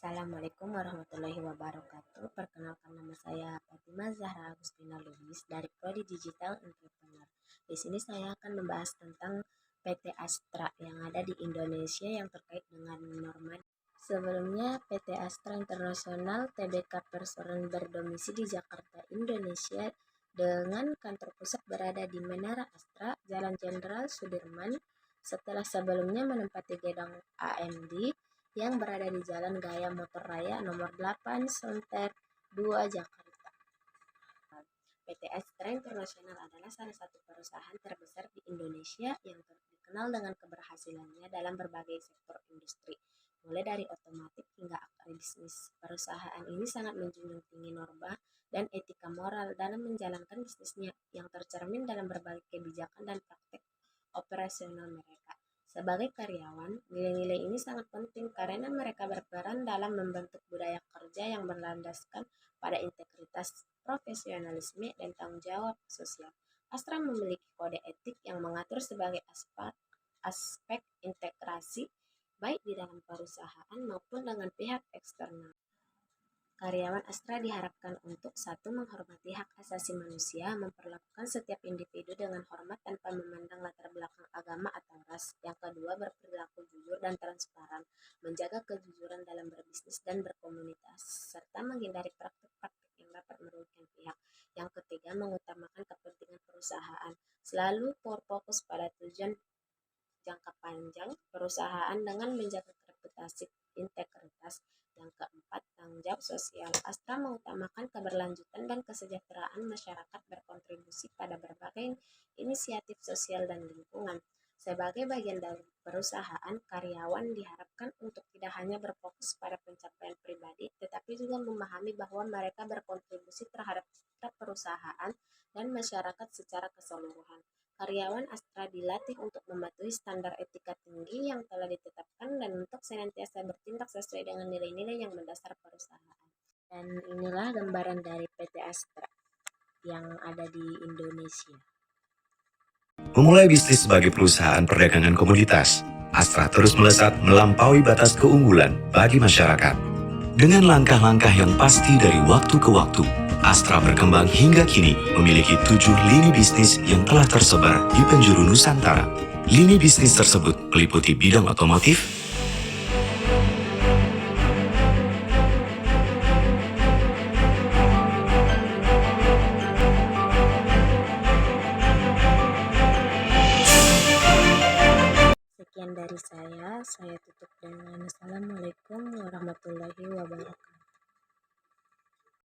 Assalamualaikum warahmatullahi wabarakatuh. Perkenalkan, nama saya Fatimah Zahra Agustina Lubis dari Prodi Digital Entrepreneur. Di sini saya akan membahas tentang PT Astra yang ada di Indonesia yang terkait dengan norma. Sebelumnya, PT Astra Internasional Tbk Perseroan berdomisili di Jakarta, Indonesia dengan kantor pusat berada di Menara Astra, Jalan Jenderal Sudirman, setelah sebelumnya menempati gedung AMD yang berada di Jalan Gaya Motor Raya nomor 8 Sonter 2 Jakarta. PT Astra Internasional adalah salah satu perusahaan terbesar di Indonesia yang terkenal dengan keberhasilannya dalam berbagai sektor industri, mulai dari otomotif hingga agribisnis. Perusahaan ini sangat menjunjung tinggi norma dan etika moral dalam menjalankan bisnisnya yang tercermin dalam berbagai kebijakan dan praktek operasional mereka. Sebagai karyawan, nilai-nilai ini sangat penting karena mereka berperan dalam membentuk budaya kerja yang berlandaskan pada integritas, profesionalisme, dan tanggung jawab sosial. Astra memiliki kode etik yang mengatur sebagai aspek integrasi baik di dalam perusahaan maupun dengan pihak eksternal. Karyawan Astra diharapkan untuk satu, menghormati hak asasi manusia, memperlakukan setiap individu dengan hormat tanpa memandang latar belakang agama atau ras. Yang kedua, berperilaku jujur dan transparan, menjaga kejujuran dalam berbisnis dan berkomunitas, serta menghindari praktik-praktik yang dapat merugikan pihak. Yang ketiga, mengutamakan kepentingan perusahaan, selalu berfokus pada tujuan jangka panjang perusahaan dengan menjaga reputasi integritas. Yang keempat, tanggung jawab sosial. Astra mengutamakan keberlanjutan dan kesejahteraan masyarakat, berkontribusi pada berbagai inisiatif sosial dan lingkungan. Sebagai bagian dari perusahaan, karyawan diharapkan untuk tidak hanya berfokus pada pencapaian pribadi, tetapi juga memahami bahwa mereka berkontribusi terhadap citra perusahaan dan masyarakat secara keseluruhan. Karyawan Astra dilatih untuk mematuhi standar etika tinggi yang telah ditetapkan dan untuk senantiasa bertindak sesuai dengan nilai-nilai yang mendasar perusahaan. Dan inilah gambaran dari PT Astra yang ada di Indonesia. Memulai bisnis sebagai perusahaan perdagangan komoditas, Astra terus melesat melampaui batas keunggulan bagi masyarakat. Dengan langkah-langkah yang pasti dari waktu ke waktu, Astra berkembang hingga kini memiliki 7 lini bisnis yang telah tersebar di penjuru Nusantara. Lini bisnis tersebut meliputi bidang otomotif,